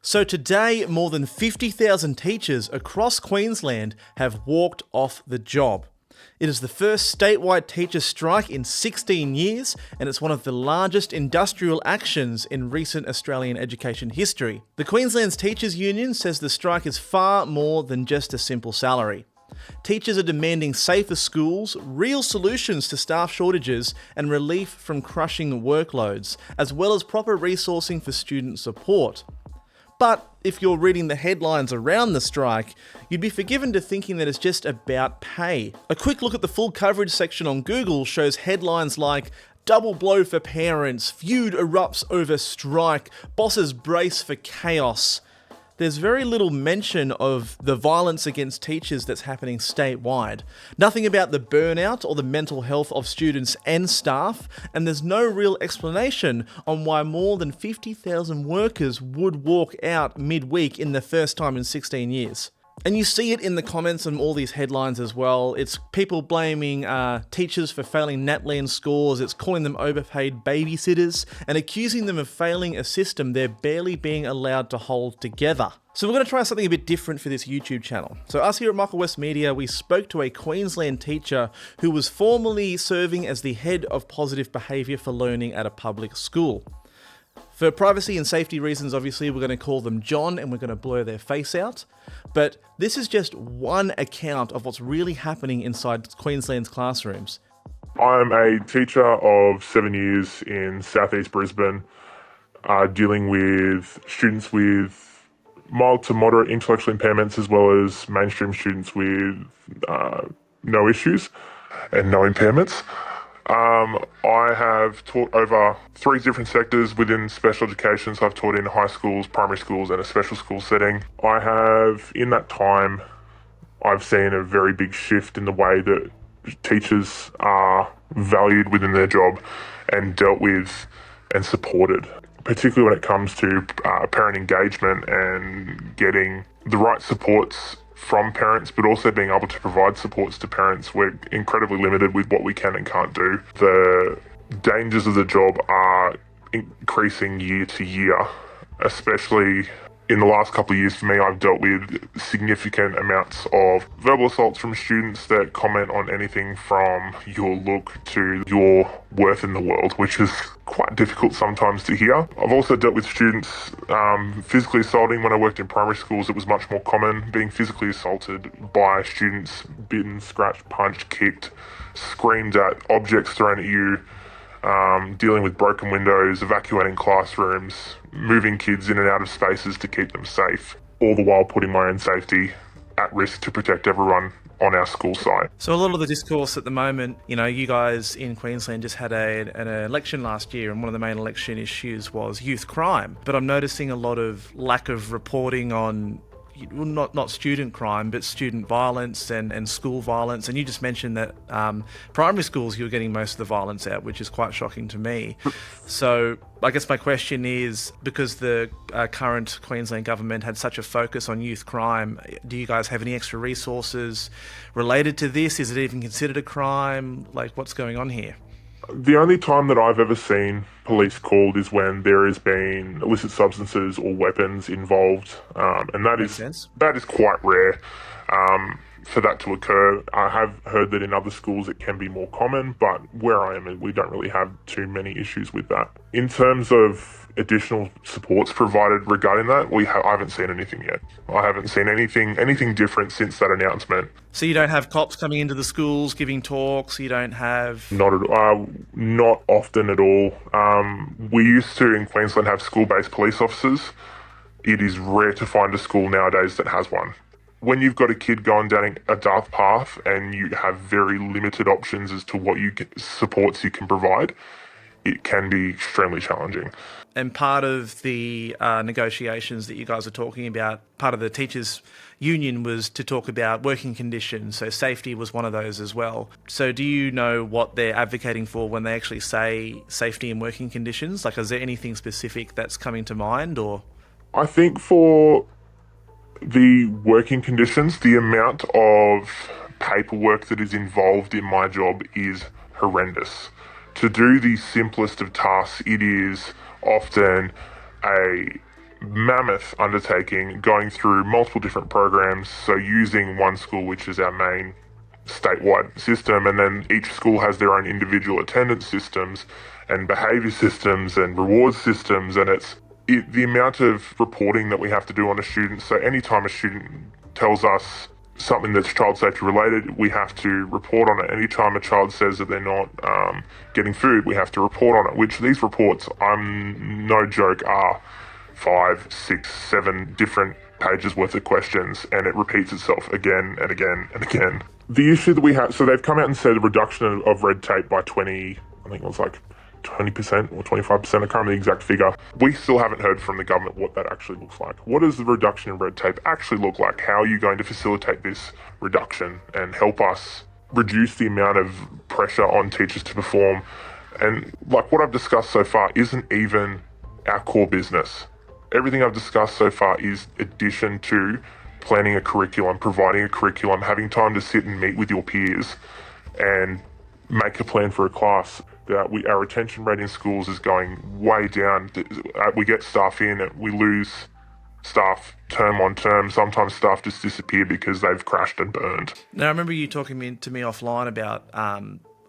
So today, more than 50,000 teachers across Queensland have walked off the job. It is the first statewide teacher strike in 16 years, and it's one of the largest industrial actions in recent Australian education history. The Queensland's Teachers Union says the strike is far more than just a simple salary. Teachers are demanding safer schools, real solutions to staff shortages, and relief from crushing workloads, as well as proper resourcing for student support. But if you're reading the headlines around the strike, you'd be forgiven to thinking that it's just about pay. A quick look at the full coverage section on Google shows headlines like "Double blow for parents, feud erupts over strike, bosses brace for chaos." There's very little mention of the violence against teachers that's happening statewide. Nothing about the burnout or the mental health of students and staff, and there's no real explanation on why more than 50,000 workers would walk out midweek in the first time in 16 years. And you see it in the comments and all these headlines as well. It's people blaming teachers for failing NAPLAN scores. It's calling them overpaid babysitters and accusing them of failing a system they're barely being allowed to hold together. So we're going to try something a bit different for this YouTube channel. So us here at Michael West Media, we spoke to a Queensland teacher who was formerly serving as the Head of Positive Behaviour for Learning at a public school. For privacy and safety reasons, obviously, we're going to call them John and we're going to blur their face out. But this is just one account of what's really happening inside Queensland's classrooms. I'm a teacher of 7 years in southeast Brisbane, dealing with students with mild to moderate intellectual impairments as well as mainstream students with no issues and no impairments. I have taught over 3 different sectors within special education, so I've taught in high schools, primary schools and a special school setting. I have, in that time, I've seen a very big shift in the way that teachers are valued within their job and dealt with and supported, particularly when it comes to parent engagement and getting the right supports from parents, but also being able to provide supports to parents. We're incredibly limited with what we can and can't do. The dangers of the job are increasing year to year, especially in the last couple of years. For me, I've dealt with significant amounts of verbal assaults from students that comment on anything from your look to your worth in the world, which is quite difficult sometimes to hear. I've also dealt with students physically assaulting. When I worked in primary schools, it was much more common, being physically assaulted by students, bitten, scratched, punched, kicked, screamed at, objects thrown at you, dealing with broken windows, evacuating classrooms, moving kids in and out of spaces to keep them safe, all the while putting my own safety at risk to protect everyone on our school site. So a lot of the discourse at the moment, you guys in Queensland just had an election last year, and one of the main election issues was youth crime. But I'm noticing a lot of lack of reporting on not student crime, but student violence and school violence. And you just mentioned that primary schools, you're getting most of the violence out, which is quite shocking to me. So I guess my question is, because the current Queensland government had such a focus on youth crime, do you guys have any extra resources related to this? Is it even considered a crime? Like, what's going on here? The only time that I've ever seen police called is when there has been illicit substances or weapons involved, and that is quite rare for that to occur. I have heard that in other schools it can be more common, but where I am, we don't really have too many issues with that. In terms of additional supports provided regarding that, I haven't seen anything yet. I haven't seen anything different since that announcement. So you don't have cops coming into the schools giving talks? You don't have... Not often at all. We used to, in Queensland, have school-based police officers. It is rare to find a school nowadays that has one. When you've got a kid going down a dark path and you have very limited options as to what supports you can provide, it can be extremely challenging. And part of the negotiations that you guys are talking about, part of the teachers' union was to talk about working conditions. So safety was one of those as well. So do you know what they're advocating for when they actually say safety and working conditions? Like, is there anything specific that's coming to mind, or? I think for the working conditions, the amount of paperwork that is involved in my job is horrendous. To do the simplest of tasks, it is often a mammoth undertaking, going through multiple different programs. So using one school, which is our main statewide system, and then each school has their own individual attendance systems and behaviour systems and reward systems, and the amount of reporting that we have to do on a student. So anytime a student tells us something that's child safety related, we have to report on it. Anytime a child says that they're not getting food, we have to report on it, which these reports, I'm no joke, are 5, 6, 7 different pages worth of questions, and it repeats itself again and again and again. The issue that we have, so they've come out and said a reduction of red tape by 20, I think it was like 20% or 25%, I can't remember the exact figure. We still haven't heard from the government what that actually looks like. What does the reduction in red tape actually look like? How are you going to facilitate this reduction and help us reduce the amount of pressure on teachers to perform? And like what I've discussed so far isn't even our core business. Everything I've discussed so far is addition to planning a curriculum, providing a curriculum, having time to sit and meet with your peers and make a plan for a class. Our retention rate in schools is going way down. We get staff in, and we lose staff term on term. Sometimes staff just disappear because they've crashed and burned. Now, I remember you talking to me offline about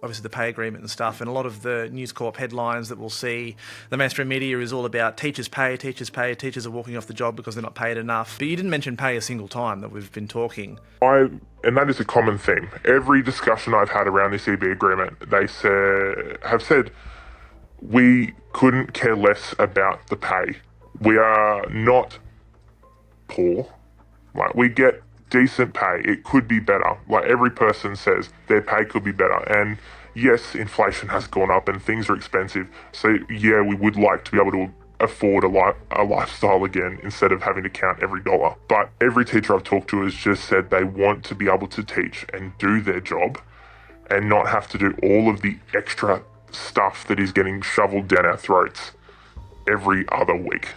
obviously the pay agreement and stuff, and a lot of the News Corp headlines that we'll see, the mainstream media is all about teachers pay, teachers are walking off the job because they're not paid enough. But you didn't mention pay a single time that we've been talking. And that is a common theme. Every discussion I've had around this EB agreement, they have said we couldn't care less about the pay. We are not poor. Like, we get decent pay. It could be better. Like, every person says their pay could be better. And yes, inflation has gone up and things are expensive. So yeah, we would like to be able to afford a lifestyle again instead of having to count every dollar. But every teacher I've talked to has just said they want to be able to teach and do their job and not have to do all of the extra stuff that is getting shoveled down our throats every other week.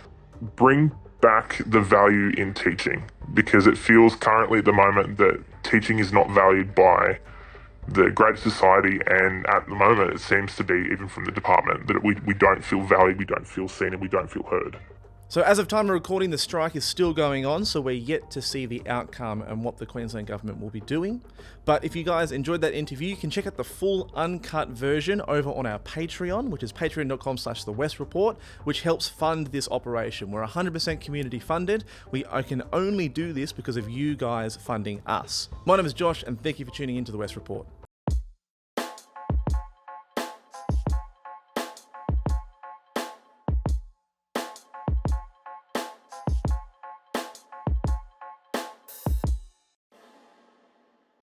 Bring back the value in teaching, because it feels currently at the moment that teaching is not valued by the greater society, and at the moment it seems to be, even from the department, that we don't feel valued, we don't feel seen, and we don't feel heard. So as of time of recording, the strike is still going on, so we're yet to see the outcome and what the Queensland government will be doing. But if you guys enjoyed that interview, you can check out the full uncut version over on our Patreon, which is patreon.com/The West Report, which helps fund this operation. We're 100% community funded. I can only do this because of you guys funding us. My name is Josh, and thank you for tuning into The West Report.